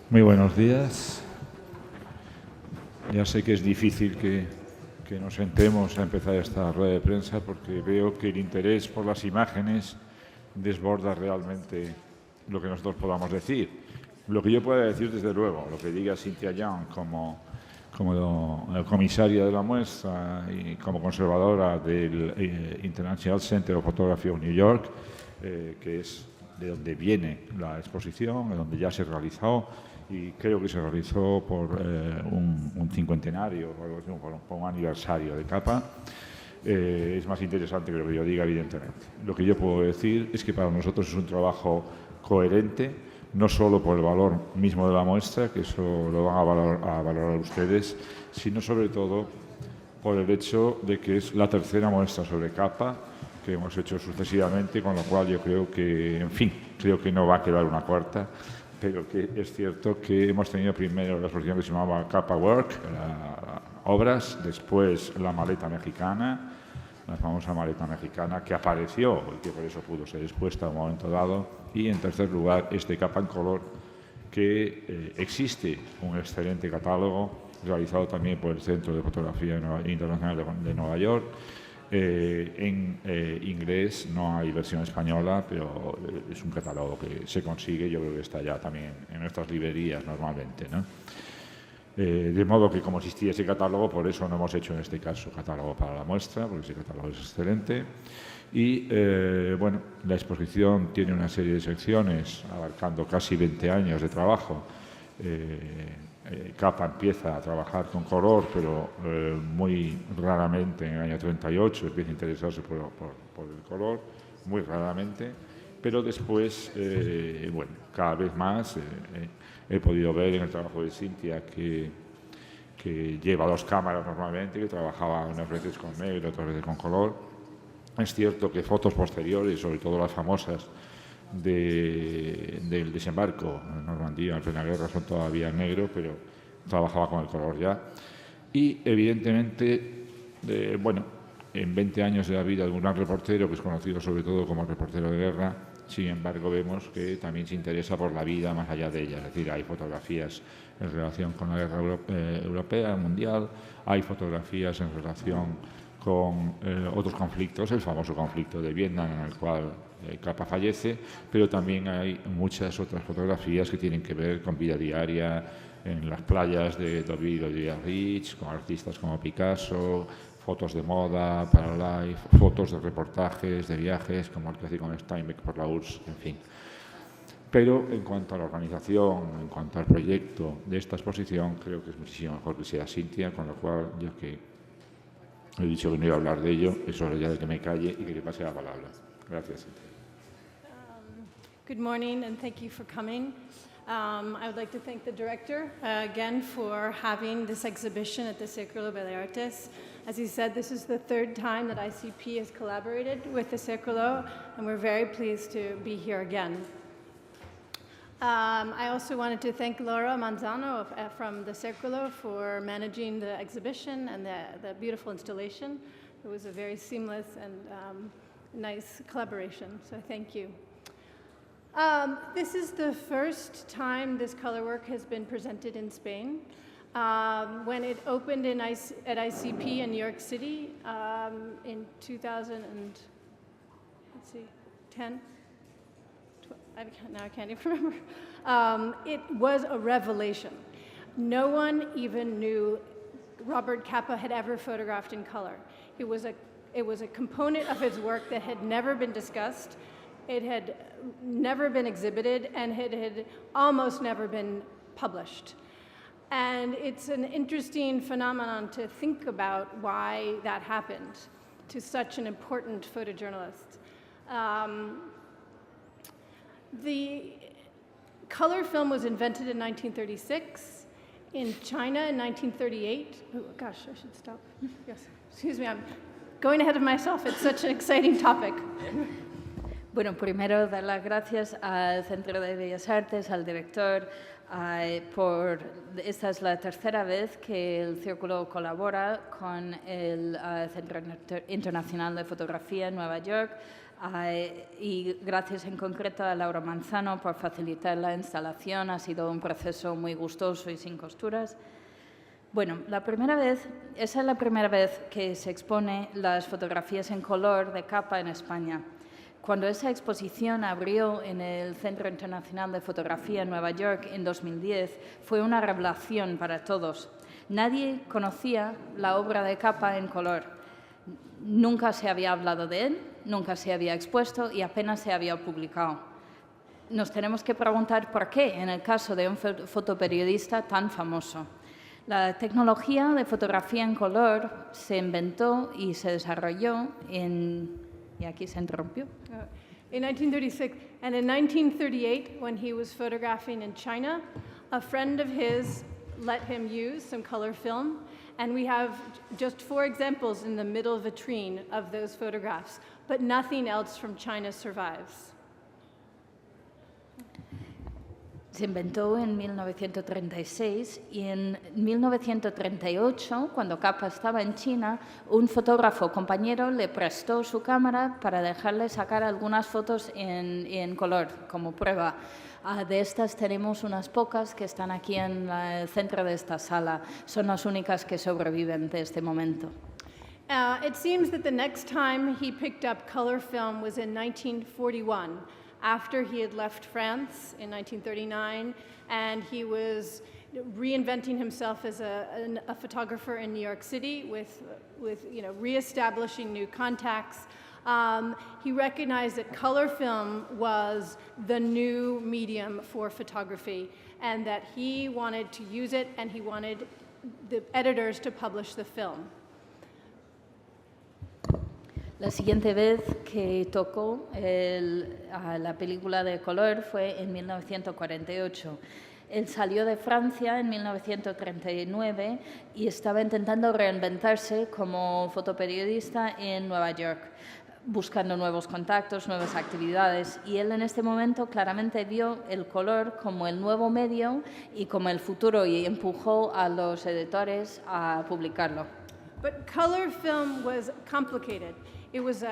Muy buenos días. Ya sé que es difícil que nos sentemos a empezar esta rueda de prensa porque veo que el interés por las imágenes desborda realmente lo que nosotros podamos decir. Lo que yo pueda decir, desde luego, lo que diga Cynthia Young como comisaria de la muestra y como conservadora del International Center of Photography of New York, que es de donde viene la exposición, de donde ya se realizó, y creo que se realizó por un cincuentenario, por un aniversario de Capa. Es más interesante que lo que yo diga, evidentemente. Lo que yo puedo decir es que para nosotros es un trabajo coherente, no solo por el valor mismo de la muestra, que eso lo van a valorar ustedes, sino sobre todo por el hecho de que es la tercera muestra sobre Capa que hemos hecho sucesivamente, con lo cual yo creo que, en fin, creo que no va a quedar una cuarta, pero que es cierto que hemos tenido primero la exposición que se llamaba Capa Work, obras, después la maleta mexicana, la famosa maleta mexicana que apareció y que por eso pudo ser expuesta a un momento dado, y en tercer lugar este Capa en color, que existe un excelente catálogo realizado también por el Centro de Fotografía Internacional de Nueva York. En inglés no hay versión española, pero es un catálogo que se consigue, yo creo que está ya también en nuestras librerías normalmente, ¿no? De modo que como existía ese catálogo, por eso no hemos hecho en este caso catálogo para la muestra, porque ese catálogo es excelente. Y bueno, la exposición tiene una serie de secciones abarcando casi 20 años de trabajo. Capa empieza a trabajar con color, pero muy raramente en el año 38 empieza a interesarse por el color, muy raramente, pero después, bueno, cada vez más he podido ver en el trabajo de Cynthia que lleva dos cámaras normalmente, que trabajaba unas veces con negro, otras veces con color. Es cierto que fotos posteriores, sobre todo las famosas del desembarco en Normandía en plena guerra, son todavía en negro, pero trabajaba con el color ya. Y evidentemente, bueno, en 20 años de la vida de un gran reportero, que es conocido sobre todo como reportero de guerra, sin embargo vemos que también se interesa por la vida más allá de ella. Es decir, hay fotografías en relación con la guerra europea, mundial, hay fotografías en relación con otros conflictos, el famoso conflicto de Vietnam, en el cual Capa fallece, pero también hay muchas otras fotografías que tienen que ver con vida diaria en las playas de Deauville o de Biarritz, con artistas como Picasso, fotos de moda para Life, fotos de reportajes, de viajes, como el que hace con Steinbeck por la URSS, en fin. Pero en cuanto a la organización, en cuanto al proyecto de esta exposición, creo que es muchísimo mejor que sea Cynthia, con lo cual, ya que he dicho que no iba a hablar de ello, es hora ya de que me calle y que le pase la palabra. Gracias, Cynthia. Good morning, and thank you for coming. I would like to thank the director again for having this exhibition at the Círculo Bellas Artes. As he said, this is the third time that ICP has collaborated with the Círculo, and we're very pleased to be here again. I also wanted to thank Laura Manzano from the Círculo for managing the exhibition and the beautiful installation. It was a very seamless and nice collaboration, so thank you. This is the first time this color work has been presented in Spain. When it opened at ICP in New York City in 2010, I can't even remember. It was a revelation. No one even knew Robert Capa had ever photographed in color. It was a component of his work that had never been discussed. It had never been exhibited, and it had almost never been published. And it's an interesting phenomenon to think about why that happened to such an important photojournalist. The color film was invented in 1936, in China in 1938. Oh, gosh, I should stop. Yes, excuse me, I'm going ahead of myself. It's such an exciting topic. Bueno, primero dar las gracias al Centro de Bellas Artes, al director, esta es la tercera vez que el Círculo colabora con el Centro Internacional de Fotografía en Nueva York. y gracias en concreto a Laura Manzano por facilitar la instalación. Ha sido un proceso muy gustoso y sin costuras. Bueno, esa es la primera vez que se expone las fotografías en color de Capa en España. Cuando esa exposición abrió en el Centro Internacional de Fotografía en Nueva York en 2010, fue una revelación para todos. Nadie conocía la obra de Capa en color. Nunca se había hablado de él, nunca se había expuesto y apenas se había publicado. Nos tenemos que preguntar por qué en el caso de un fotoperiodista tan famoso. La tecnología de fotografía en color se inventó y se desarrolló y aquí se interrumpió. In 1936, and in 1938, when he was photographing in China, a friend of his let him use some color film, and we have just 4 examples in the middle vitrine of those photographs, but nothing else from China survives. Se inventó en 1936 y en 1938, cuando Capa estaba en China, un fotógrafo compañero le prestó su cámara para dejarle sacar algunas fotos en color como prueba. De estas tenemos unas pocas que están aquí en el centro de esta sala. Son las únicas que sobreviven de este momento. It seems that the next time he picked up color film was in 1941. After he had left France in 1939, and he was reinventing himself as a photographer in New York City with reestablishing new contacts. He recognized that color film was the new medium for photography, and that he wanted to use it, and he wanted the editors to publish the film. La siguiente vez que tocó la película de color fue en 1948. Él salió de Francia en 1939 y estaba intentando reinventarse como fotoperiodista en Nueva York, buscando nuevos contactos, nuevas actividades. Y él en este momento claramente vio el color como el nuevo medio y como el futuro y empujó a los editores a publicarlo. But color film was complicated. It was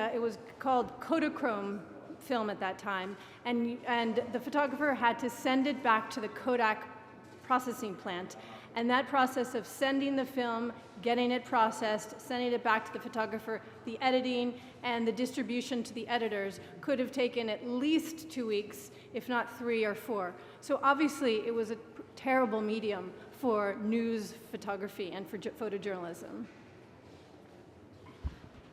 called Kodachrome film at that time, and the photographer had to send it back to the Kodak processing plant. And that process of sending the film, getting it processed, sending it back to the photographer, the editing, and the distribution to the editors could have taken at least 2 weeks, if not 3 or 4. So obviously it was a terrible medium for news photography and for photojournalism.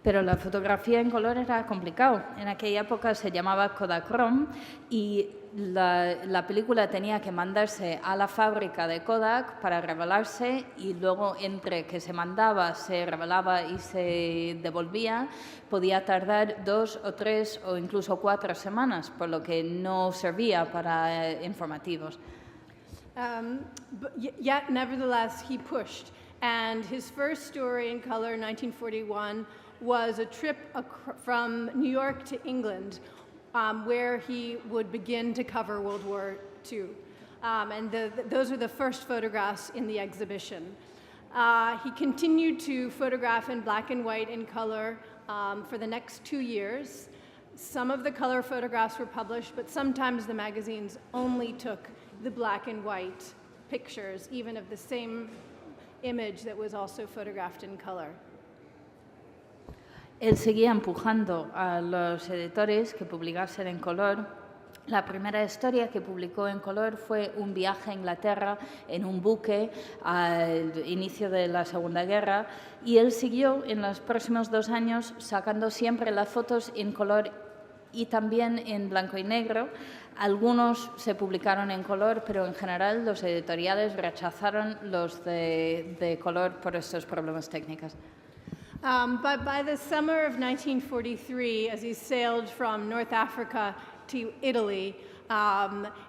Pero la fotografía en color era complicado. En aquella época se llamaba Kodachrome y la película tenía que mandarse a la fábrica de Kodak para revelarse y luego entre que se mandaba, se revelaba y se devolvía, podía tardar 2 o 3 o incluso 4 semanas, por lo que no servía para informativos. But yet, nevertheless, he pushed. And his first story in color in 1941 was a trip from New York to England, where he would begin to cover World War II. And those are the first photographs in the exhibition. He continued to photograph in black and white and color for the next 2 years. Some of the color photographs were published, but sometimes the magazines only took the black and white pictures, even of the same image that was also photographed in color. Él seguía empujando a los editores que publicasen en color. La primera historia que publicó en color fue un viaje a Inglaterra en un buque al inicio de la Segunda Guerra y él siguió en los próximos 2 años sacando siempre las fotos en color y también en blanco y negro. Algunos se publicaron en color, pero en general los editoriales rechazaron los de color por estos problemas técnicos. But by the summer of 1943, as he sailed from North Africa to Italy,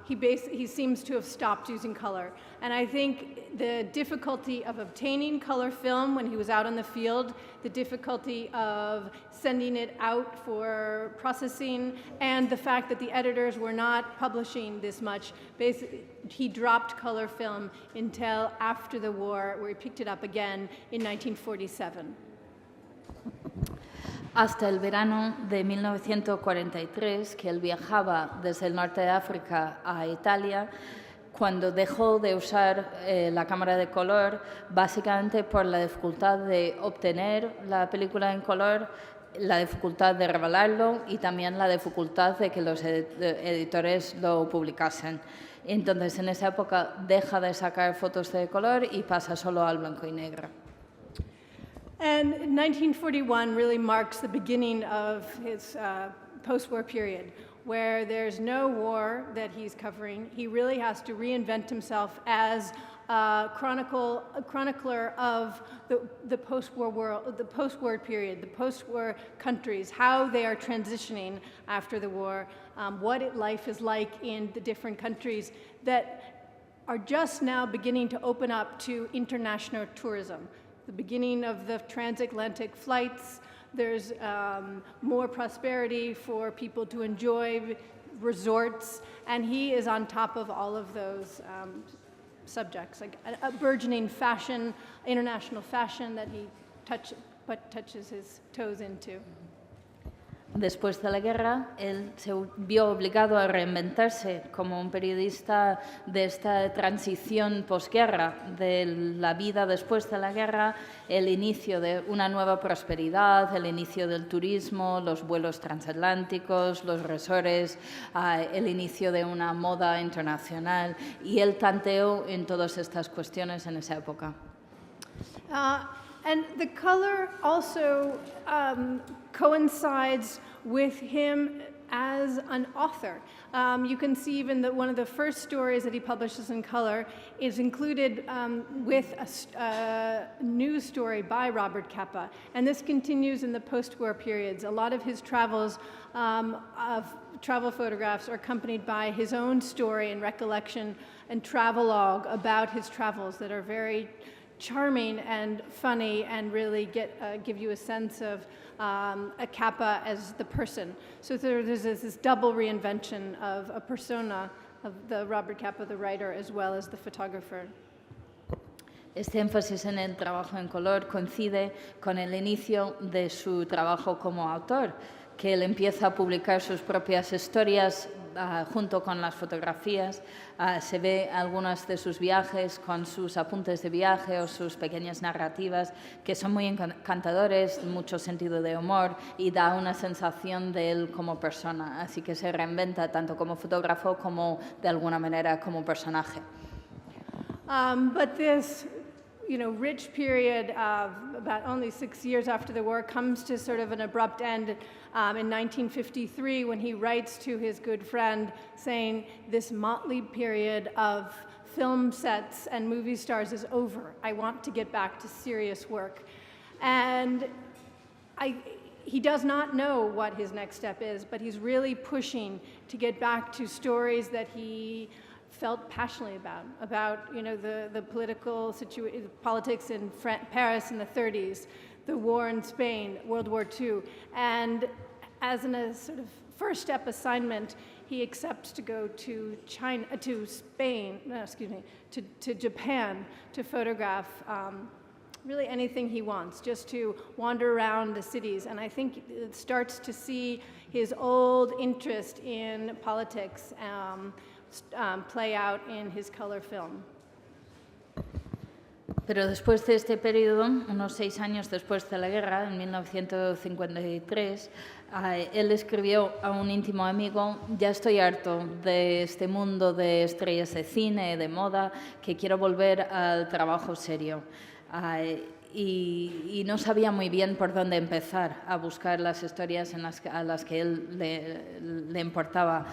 he seems to have stopped using color. And I think the difficulty of obtaining color film when he was out on the field, the difficulty of sending it out for processing, and the fact that the editors were not publishing this much, basically, he dropped color film until after the war, where he picked it up again in 1947. hasta el verano de 1943, que él viajaba desde el norte de África a Italia, cuando dejó de usar la cámara de color, básicamente por la dificultad de obtener la película en color, la dificultad de revelarlo y también la dificultad de que los editores lo publicasen. Entonces, en esa época deja de sacar fotos de color y pasa solo al blanco y negro. And 1941 really marks the beginning of his post-war period, where there's no war that he's covering. He really has to reinvent himself as a chronicler of the post-war world, the post-war period, the post-war countries, how they are transitioning after the war, what life is like in the different countries that are just now beginning to open up to international tourism. The beginning of the transatlantic flights, there's more prosperity for people to enjoy resorts, and he is on top of all of those subjects, like a burgeoning fashion, international fashion that he touches his toes into. Después de la guerra, él se vio obligado a reinventarse como un periodista de esta transición posguerra, de la vida después de la guerra, el inicio de una nueva prosperidad, el inicio del turismo, los vuelos transatlánticos, los resorts, el inicio de una moda internacional, y él tanteó en todas estas cuestiones en esa época. And the color also coincides with him as an author. You can see even that one of the first stories that he publishes in color is included with a news story by Robert Capa. And this continues in the post-war periods. A lot of his travels of travel photographs are accompanied by his own story and recollection and travelogue about his travels that are very charming and funny and really give you a sense of a Capa as the person. So there's this double reinvention of a persona of the Robert Capa, the writer, as well as the photographer. Este énfasis en el trabajo en color coincide con el inicio de su trabajo como autor, que él empieza a publicar sus propias historias junto con las fotografías. Se ve algunos de sus viajes con sus apuntes de viaje o sus pequeñas narrativas que son muy encantadores, mucho sentido de humor y da una sensación de él como persona. Así que se reinventa tanto como fotógrafo como de alguna manera como personaje. But this rich period of about only 6 years after the war comes to sort of an abrupt end in 1953 when he writes to his good friend saying, this motley period of film sets and movie stars is over. I want to get back to serious work. And he does not know what his next step is, but he's really pushing to get back to stories that he felt passionately about the political politics in Paris in the 30s, the war in Spain, World War II, and as a sort of first step assignment, he accepts to go to Japan to photograph really anything he wants, just to wander around the cities. And I think it starts to see his old interest in politics play out in his color film. Pero después de este periodo, unos 6 años después de la guerra, en 1953, él escribió a un íntimo amigo: ya estoy harto de este mundo de estrellas de cine, de moda, que quiero volver al trabajo serio. Y no sabía muy bien por dónde empezar a buscar las historias a las que él le importaba,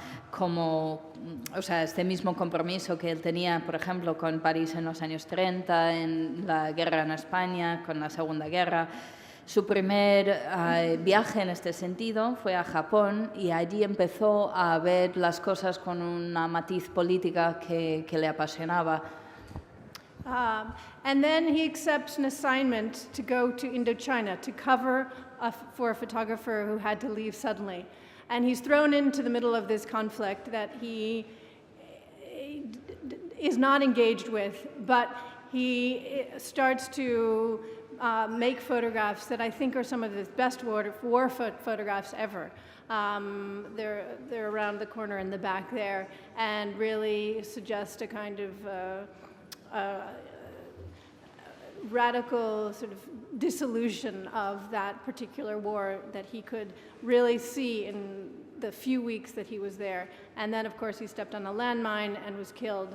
este mismo compromiso que él tenía, por ejemplo, con París en los años 30, en la guerra en España, con la Segunda Guerra. Su primer viaje en este sentido fue a Japón y allí empezó a ver las cosas con una matiz política que le apasionaba. And then he accepts an assignment to go to Indochina to cover for a photographer who had to leave suddenly. And he's thrown into the middle of this conflict that he is not engaged with, but he starts to make photographs that I think are some of the best war photographs ever. They're around the corner in the back there and really suggest a kind of radical sort of dissolution of that particular war that he could really see in the few weeks that he was there. And then, of course, he stepped on a landmine and was killed.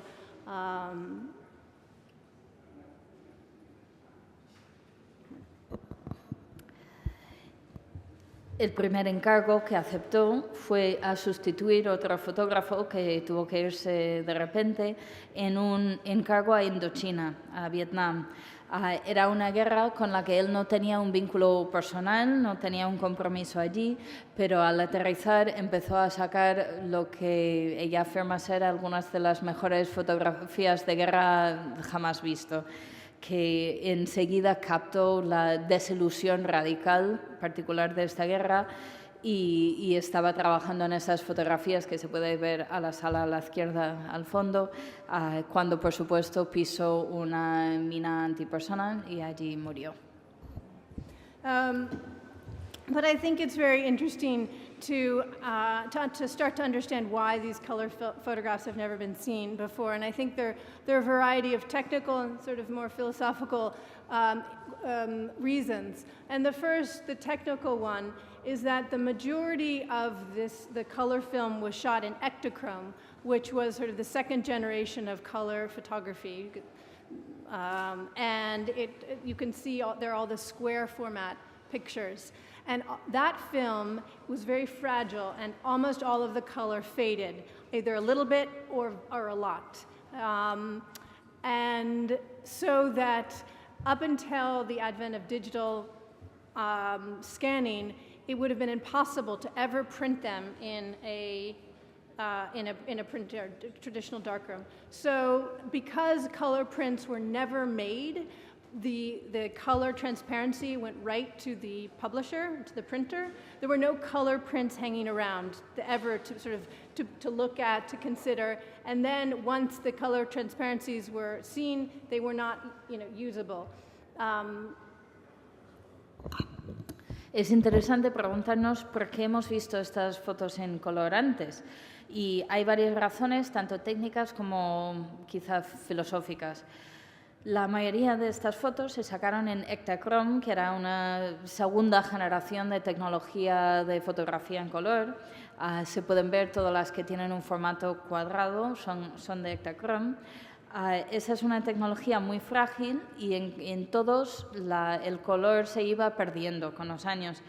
El primer encargo que aceptó fue a sustituir otro fotógrafo que tuvo que irse de repente en un encargo a Indochina, a Vietnam. Era una guerra con la que él no tenía un vínculo personal, no tenía un compromiso allí, pero al aterrizar empezó a sacar lo que ella afirma ser algunas de las mejores fotografías de guerra jamás visto, que enseguida captó la desilusión radical particular de esta guerra y estaba trabajando en esas fotografías que se puede ver a la sala a la izquierda al fondo, cuando por supuesto pisó una mina antipersonal y allí murió. But I think it's very interesting to start to understand why these color photographs have never been seen before. And I think there are a variety of technical and sort of more philosophical reasons. And the technical one, is that the majority of the color film was shot in Ektachrome, which was sort of the second generation of color photography. And you can see there are all the square format pictures. And that film was very fragile, and almost all of the color faded, either a little bit or a lot. And so that up until the advent of digital scanning, it would have been impossible to ever print them in a printer, traditional darkroom. So because color prints were never made, the color transparency went right to the publisher, to the printer. There were no color prints hanging around ever to sort of to look at, to consider. And then once the color transparencies were seen, they were not, usable. Es interesante preguntarnos por qué hemos visto estas fotos en color antes. Y hay varias razones, tanto técnicas como quizá filosóficas. La mayoría de estas fotos se sacaron en Ektachrome, que era una segunda generación de tecnología de fotografía en color. Se pueden ver todas las que tienen un formato cuadrado, son de Ektachrome. Esa es una tecnología muy frágil y en todos el color se iba perdiendo con los años.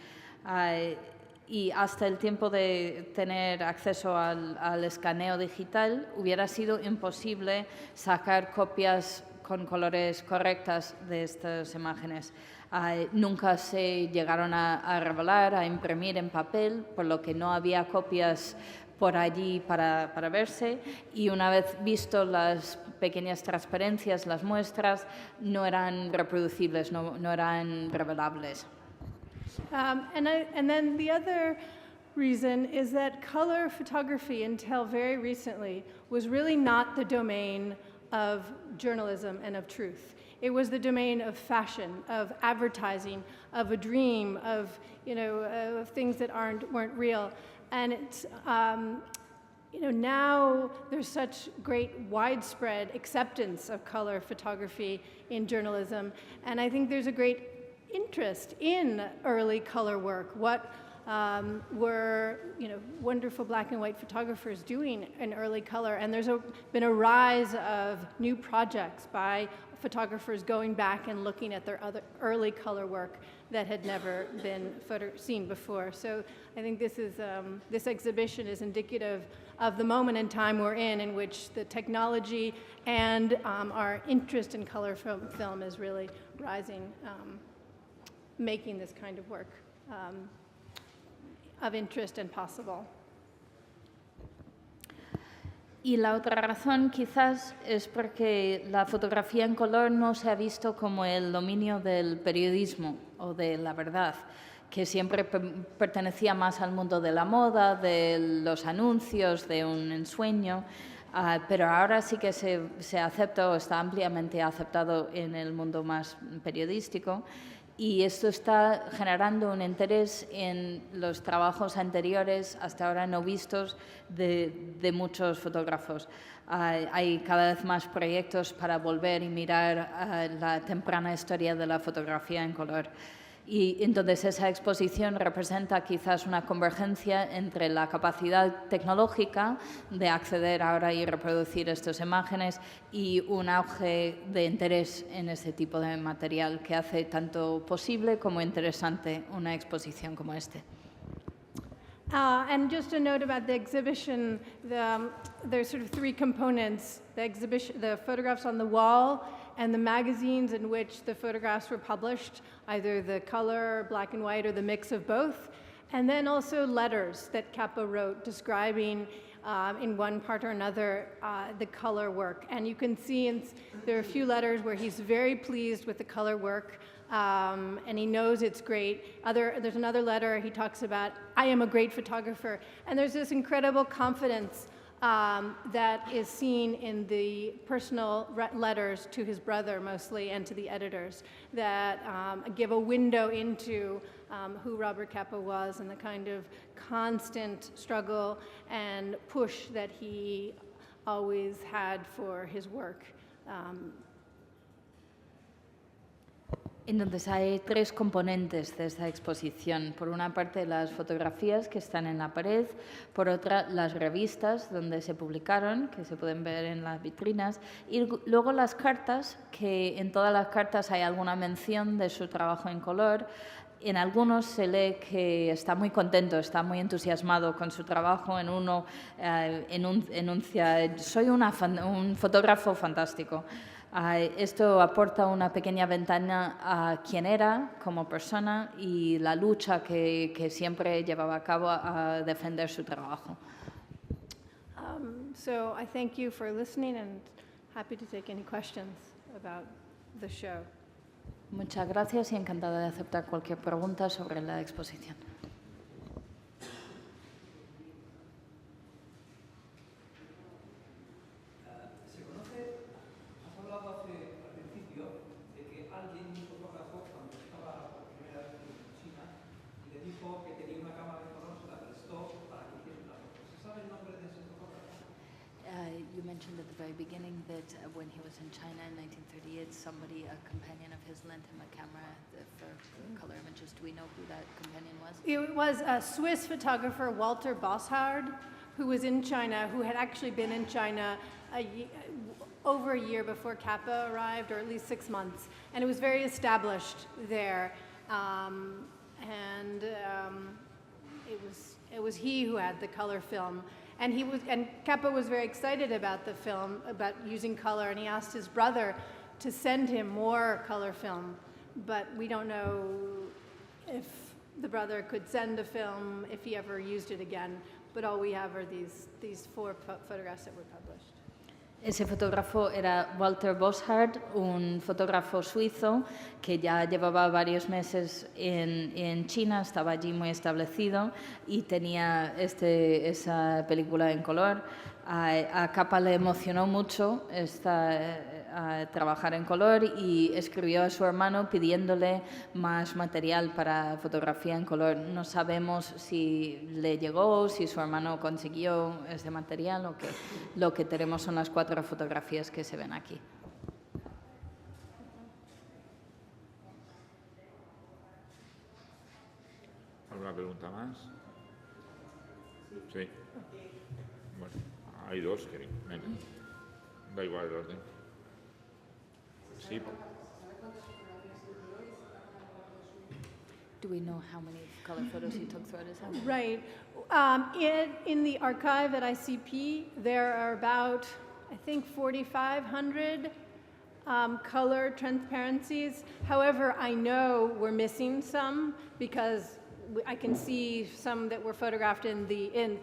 Y hasta el tiempo de tener acceso al escaneo digital hubiera sido imposible sacar copias con colores correctas de estas imágenes. Nunca se llegaron a revelar, a imprimir en papel, por lo que no había copias por allí para verse, y una vez visto las pequeñas transparencias, las muestras, no eran reproducibles, no eran revelables. And then the other reason is that color photography, until very recently, was really not the domain of journalism and of truth. It was the domain of fashion, of advertising, of a dream, of of things that weren't real. And it's now there's such great widespread acceptance of color photography in journalism, and I think there's a great interest in early color work. What were wonderful black and white photographers doing in early color, and there's been a rise of new projects by photographers going back and looking at their other early color work that had never been seen before. So I think this exhibition is indicative of the moment in time we're in which the technology and our interest in color film is really rising, making this kind of work of interest and possible. Y la otra razón quizás es porque la fotografía en color no se ha visto como el dominio del periodismo o de la verdad, que siempre pertenecía más al mundo de la moda, de los anuncios, de un ensueño. pero ahora sí que se acepta o está ampliamente aceptado en el mundo más periodístico. Y esto está generando un interés en los trabajos anteriores, hasta ahora no vistos, de muchos fotógrafos. Hay cada vez más proyectos para volver y mirar la temprana historia de la fotografía en color. Y entonces esa exposición representa quizás una convergencia entre la capacidad tecnológica de acceder ahora y reproducir estas imágenes y un auge de interés en este tipo de material que hace tanto posible como interesante una exposición como esta. And just a note about the exhibition, there's sort of three components: the exhibition, the photographs on the wall, and the magazines in which the photographs were published, either the color, black and white, or the mix of both. And then also letters that Kappa wrote describing in one part or another the color work. And you can see there are a few letters where he's very pleased with the color work. And he knows it's great. There's another letter he talks about, I am a great photographer. And there's this incredible confidence that is seen in the personal letters to his brother mostly and to the editors that give a window into who Robert Capa was and the kind of constant struggle and push that he always had for his work. Entonces hay tres componentes de esta exposición. Por una parte, las fotografías que están en la pared, por otra, las revistas donde se publicaron, que se pueden ver en las vitrinas, y luego las cartas, que en todas las cartas hay alguna mención de su trabajo en color. En algunos se lee que está muy contento, está muy entusiasmado con su trabajo. En uno enuncia, soy un fotógrafo fantástico. Esto aporta una pequeña ventana a quién era como persona y la lucha que siempre llevaba a cabo a defender su trabajo. So I thank you for listening and happy to take any questions about the show. Muchas gracias y encantada de aceptar cualquier pregunta sobre la exposición. You mentioned at the very beginning that when he was in China in 1938, a companion of his, lent him a camera for color images. Do we know who that companion was? It was a Swiss photographer, Walter Bossard, who was in China, who had actually been in China over a year before Kappa arrived, or at least 6 months. And it was very established there. It was he who had the color film. And Kappa was very excited about the film, about using color, and he asked his brother to send him more color film. But we don't know if the brother could send the film, if he ever used it again. But all we have are these 4 photographs that were published. Ese fotógrafo era Walter Bossard, un fotógrafo suizo que ya llevaba varios meses en China, estaba allí muy establecido y tenía esa película en color. A Capa le emocionó mucho trabajar en color y escribió a su hermano pidiéndole más material para fotografía en color. No sabemos si le llegó, si su hermano consiguió ese material o que lo que tenemos son las 4 fotografías que se ven aquí. ¿Alguna pregunta más? Sí. Bueno, hay 2, creo. Da igual el orden. Sí. Do we know how many color photos he took throughout his life? Right. In the archive at ICP, there are about, I think, 4,500 color transparencies. However, I know we're missing some because I can see some that were photographed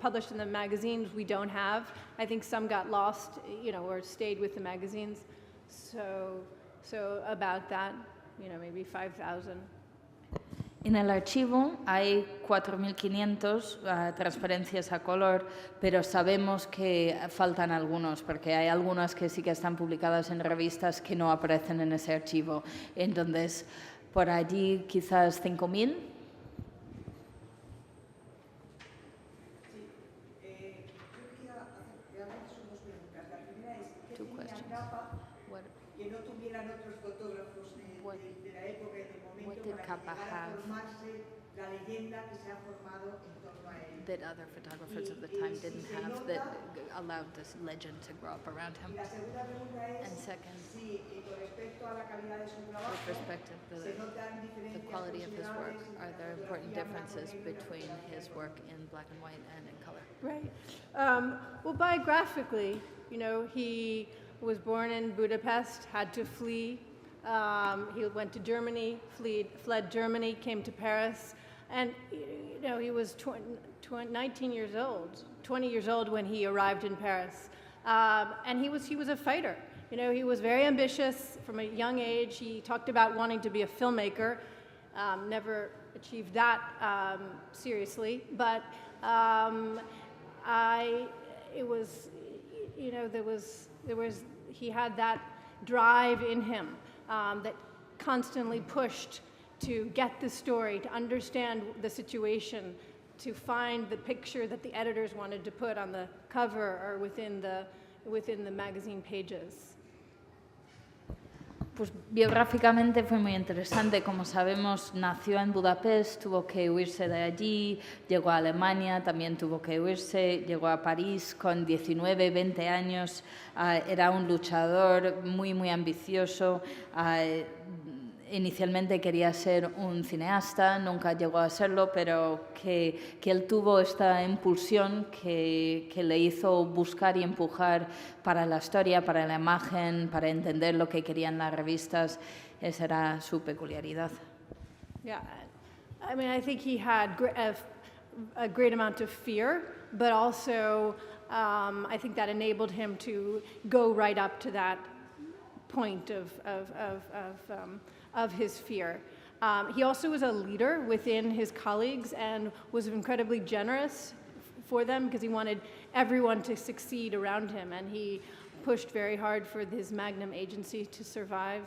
published in the magazines we don't have. I think some got lost, or stayed with the magazines. So about that, maybe 5,000. En el archivo hay 4.500 transferencias a color, pero sabemos que faltan algunos, porque hay algunas que sí que están publicadas en revistas que no aparecen en ese archivo. Entonces, por allí quizás 5.000. Two questions. Que no tuvieran otros fotógrafos de la época y del momento did para Capa que llegara a have formarse la leyenda que se ha formado en torno a él. That other photographers of the time didn't have, that allowed this legend to grow up around him? Y la segunda pregunta And es second, si con respecto a la calidad de su trabajo with respect to se notan the diferencias quality of his work, considerables are there entre la important fotografía blanco differences y negro y la between fotografía his color. work in black and white and in color? Right. Well, biographically, you know, he was born in Budapest, had to flee. He went to Germany, fled Germany, came to Paris, and you know he was 19 years old, 20 years old when he arrived in Paris, and he was a fighter. You know, he was very ambitious from a young age. He talked about wanting to be a filmmaker. Never achieved that seriously, but he had that drive in him that constantly pushed to get the story, to understand the situation, to find the picture that the editors wanted to put on the cover or within the magazine pages. Pues biográficamente fue muy interesante. Como sabemos, nació en Budapest, tuvo que huirse de allí, llegó a Alemania, también tuvo que huirse, llegó a París con 19, 20 años. Era un luchador muy, muy ambicioso. Inicialmente quería ser un cineasta, nunca llegó a serlo, pero que él tuvo esta impulsión que le hizo buscar y empujar para la historia, para la imagen, para entender lo que querían las revistas. Esa era su peculiaridad. Yeah, I mean, I think he had a great amount of fear, but also I think that enabled him to go right up to that point of his fear. He also was a leader within his colleagues and was incredibly generous for them because he wanted everyone to succeed around him, and he pushed very hard for his Magnum agency to survive.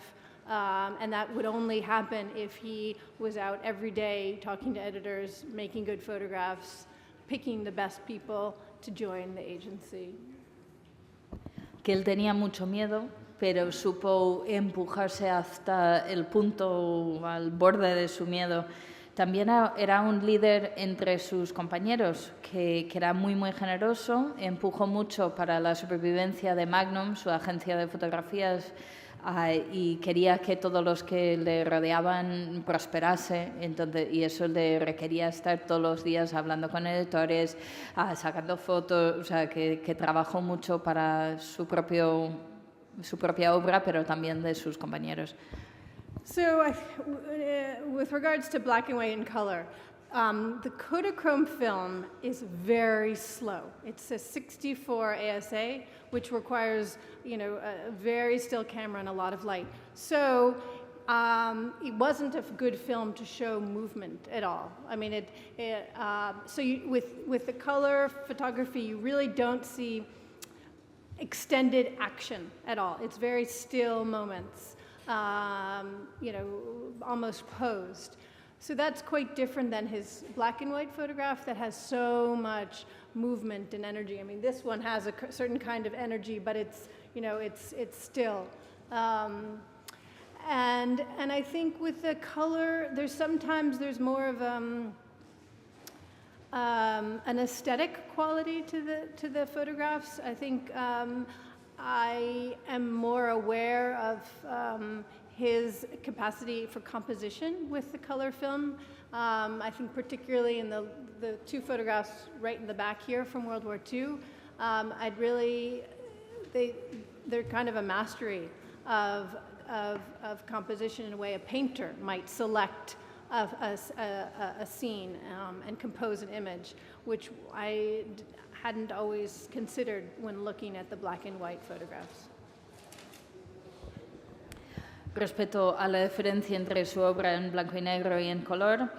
And that would only happen if he was out every day talking to editors, making good photographs, picking the best people to join the agency. Que él tenía mucho miedo, pero supo empujarse hasta el punto, al borde de su miedo. También era un líder entre sus compañeros, que era muy, muy generoso, empujó mucho para la supervivencia de Magnum, su agencia de fotografías, y quería que todos los que le rodeaban prosperase, y eso le requería estar todos los días hablando con editores, sacando fotos, o sea, que trabajó mucho para su propia obra, pero también de sus compañeros. So with regards to black and white and color, the Kodachrome film is very slow. It's a 64 ASA, which requires, you know, a very still camera and a lot of light. So it wasn't a good film to show movement at all. I mean, with the color photography, you really don't see extended action at all. It's very still moments, you know, almost posed. So that's quite different than his black and white photograph that has so much movement and energy. I mean, this one has a certain kind of energy, but it's, you know, it's still. And I think with the color, there's more of an aesthetic quality to the photographs. I think I am more aware of his capacity for composition with the color film. I think particularly in the two photographs right in the back here from World War II, they're kind of a mastery of composition in a way a painter might select a scene and compose an image, which I hadn't always considered when looking at the black and white photographs. respecto a la diferencia entre su obra en blanco y negro y en color,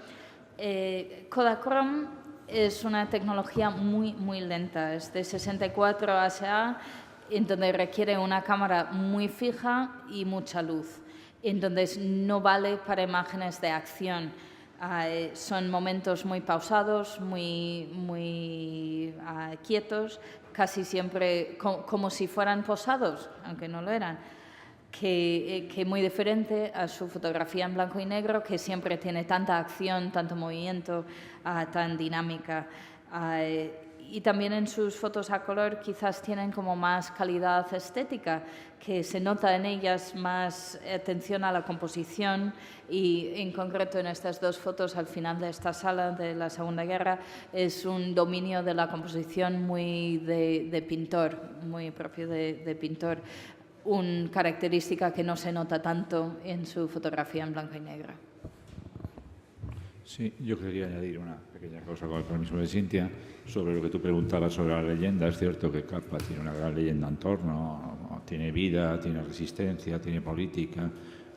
Kodachrome es una tecnología muy lenta, es de 64 ASA, en donde requiere una cámara muy fija y mucha luz. Entonces no vale para imágenes de acción. Son momentos muy pausados, muy quietos, casi siempre como si fueran posados, aunque no lo eran, que muy diferente a su fotografía en blanco y negro, que siempre tiene tanta acción, tanto movimiento, tan dinámica. Y también en sus fotos a color quizás tienen como más calidad estética, que se nota en ellas más atención a la composición, y en concreto en estas dos fotos al final de esta sala de la Segunda Guerra es un dominio de la composición muy de pintor, muy propio de pintor, una característica que no se nota tanto en su fotografía en blanco y negro. Sí, yo quería añadir una pequeña cosa, con el permiso de Cintia, sobre lo que tú preguntabas sobre la leyenda. Es cierto que Capa tiene una gran leyenda en torno, tiene vida, tiene resistencia, tiene política,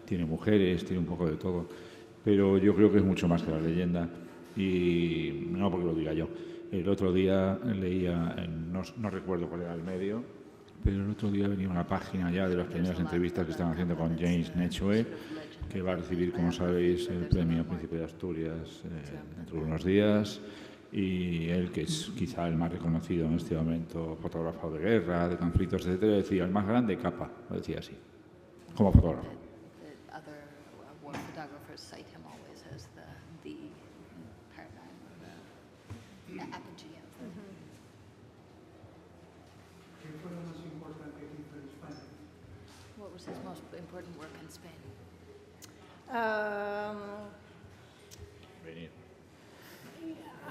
tiene mujeres, tiene un poco de todo, pero yo creo que es mucho más que la leyenda, y no porque lo diga yo. El otro día leía, no recuerdo cuál era el medio, pero el otro día venía una página ya de las primeras entrevistas que están haciendo con James Nechue, que va a recibir, como sabéis, el premio Príncipe de Asturias dentro de unos días, y él, que es quizá el más reconocido en este momento, fotógrafo de guerra, de conflictos, etcétera, decía, el más grande, Capa, lo decía así, como fotógrafo. Other war photographers cite him always as the paradigm or the apogee of the ¿Qué fue lo más importante que hizo en España? What was his most important work in Spain? I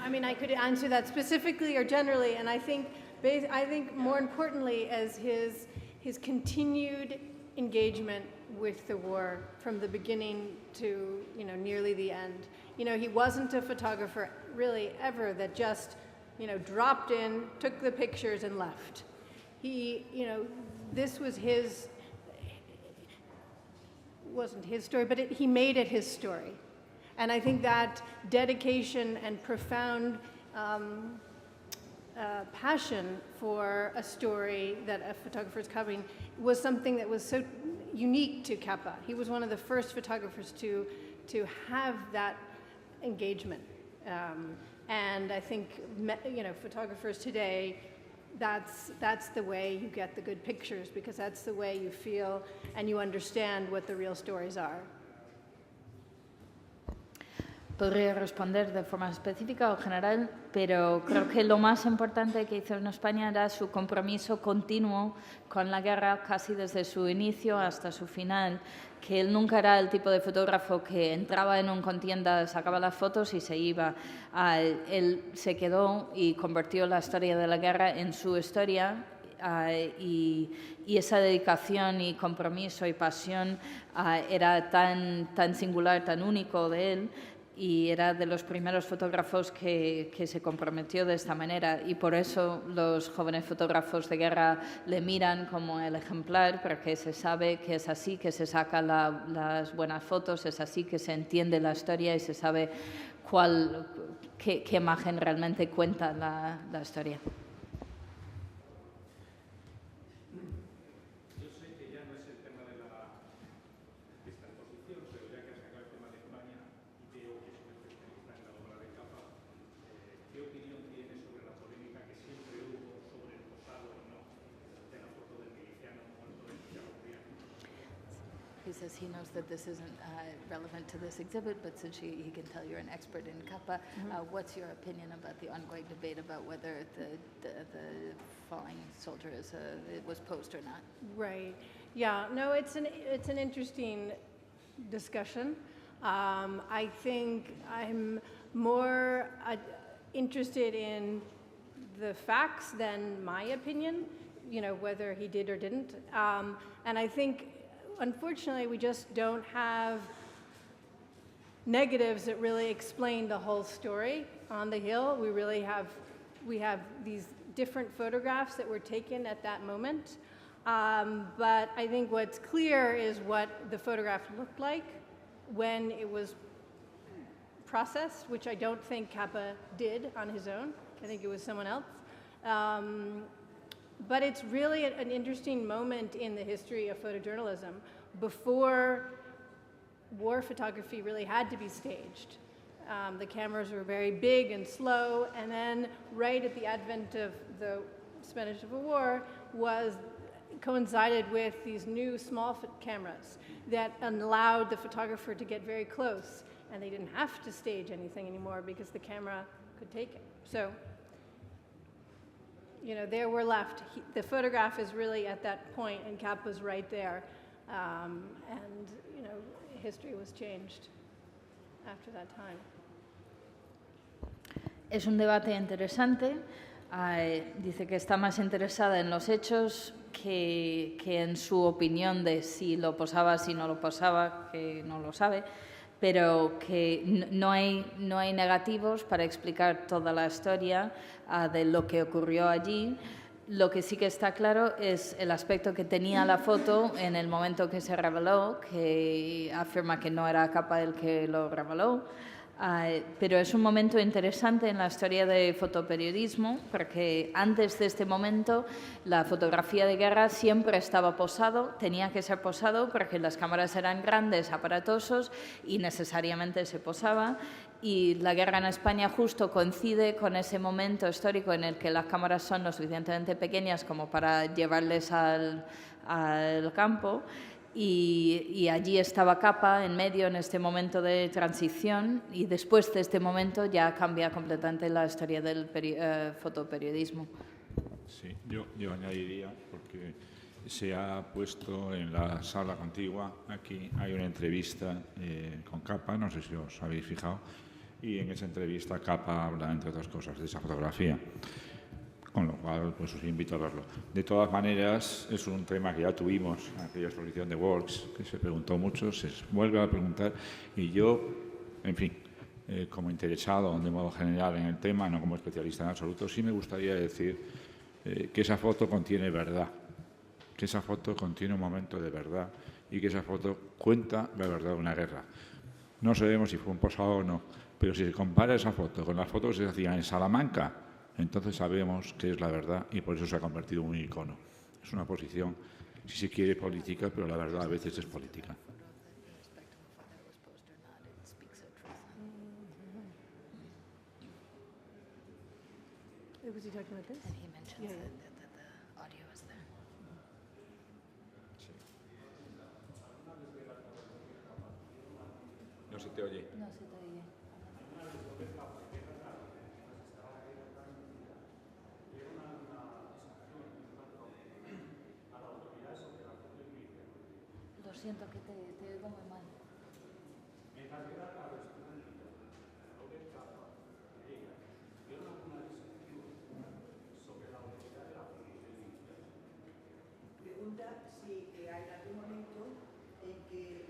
mean, I could answer that specifically or generally, and I think more importantly as his continued engagement with the war from the beginning to, nearly the end. He wasn't a photographer really ever that just, dropped in, took the pictures and left. He, this was wasn't his story, but he made it his story. And I think that dedication and profound passion for a story that a photographer is covering was something that was so unique to Capa. He was one of the first photographers to have that engagement. And I think, photographers today, that's the way you get the good pictures, because that's the way you feel and you understand what the real stories are. Podría responder de forma específica o general, pero creo que lo más importante que hizo en España era su compromiso continuo con la guerra, casi desde su inicio hasta su final, que él nunca era el tipo de fotógrafo que entraba en una contienda, sacaba las fotos y se iba. Él se quedó y convirtió la historia de la guerra en su historia, y esa dedicación y compromiso y pasión era tan singular, tan único de él, y era de los primeros fotógrafos que se comprometió de esta manera, y por eso los jóvenes fotógrafos de guerra le miran como el ejemplar, porque se sabe que es así que se sacan las buenas fotos, es así que se entiende la historia y se sabe qué imagen realmente cuenta la historia. He says he knows that this isn't relevant to this exhibit, but since he can tell you're an expert in Capa, what's your opinion about the ongoing debate about whether the falling soldier was posed or not? Right. Yeah. No, it's an interesting discussion. I think I'm more interested in the facts than my opinion, whether he did or didn't. And I think, unfortunately, we just don't have negatives that really explain the whole story on the Hill. We have these different photographs that were taken at that moment. But I think what's clear is what the photograph looked like when it was processed, which I don't think Kappa did on his own. I think it was someone else. But it's really an interesting moment in the history of photojournalism before war photography really had to be staged. The cameras were very big and slow, and then right at the advent of the Spanish Civil War coincided with these new small cameras that allowed the photographer to get very close, and they didn't have to stage anything anymore because the camera could take it. So, you know, there we're left. The photograph is really at that point, and Kappa's right there. And, you know, history was changed after that time. Es un debate interesante. Dice que está más interesada en los hechos que en su opinión de si lo posaba, si no lo posaba, que no lo sabe, pero que no hay negativos para explicar toda la historia de lo que ocurrió allí. Lo que sí que está claro es el aspecto que tenía la foto en el momento que se reveló, que afirma que no era Kappa el que lo reveló. Pero es un momento interesante en la historia de fotoperiodismo, porque antes de este momento la fotografía de guerra siempre estaba posado, tenía que ser posado porque las cámaras eran grandes, aparatosos y necesariamente se posaba. Y la guerra en España justo coincide con ese momento histórico en el que las cámaras son lo suficientemente pequeñas como para llevarles al campo. Y allí estaba Kappa en medio en este momento de transición, y después de este momento ya cambia completamente la historia del fotoperiodismo. Sí, yo añadiría, porque se ha puesto en la sala contigua, aquí hay una entrevista con Kappa, no sé si os habéis fijado, y en esa entrevista Kappa habla, entre otras cosas, de esa fotografía. Con lo cual, pues os invito a verlo. De todas maneras, es un tema que ya tuvimos en aquella exposición de Works, que se preguntó mucho, se vuelve a preguntar, y yo, en fin, como interesado de modo general en el tema, no como especialista en absoluto, sí me gustaría decir que esa foto contiene verdad, que esa foto contiene un momento de verdad y que esa foto cuenta la verdad de una guerra. No sabemos si fue un posado o no, pero si se compara esa foto con las fotos que se hacían en Salamanca, entonces sabemos que es la verdad y por eso se ha convertido en un icono. Es una posición, si se quiere, política, pero la verdad a veces es política. Was he talking about this? Yeah, yeah. No se te oye. No se te oye. Lo siento, que te oigo muy mal. Pregunta si hay algún momento en que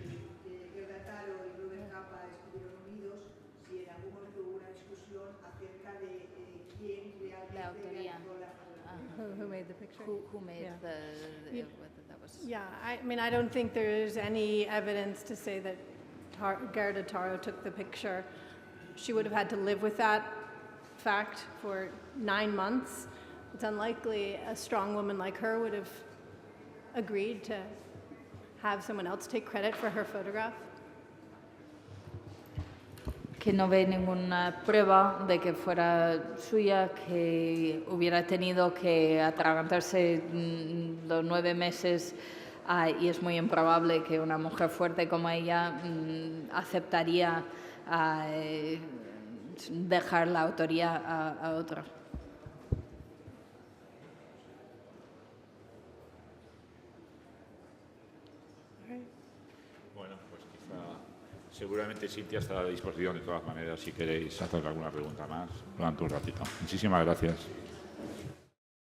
Gerda Taro y Robert Capa estuvieron unidos, si en algún momento hubo una discusión acerca de quién realmente La autoría. realizó la fotografía. Who made the picture? Who made Yeah. the whether that was... Yeah, I mean, I don't think there's any evidence to say that Gerda Taro took the picture. She would have had to live with that fact for 9 months. It's unlikely a strong woman like her would have agreed to have someone else take credit for her photograph. Que no ve ninguna prueba de que fuera suya, que hubiera tenido que atragantarse los 9 meses, y es muy improbable que una mujer fuerte como ella aceptaría dejar la autoría a otra. Bueno, pues quizá, seguramente Cintia estará a disposición de todas maneras si queréis hacer alguna pregunta más durante un ratito. Muchísimas gracias.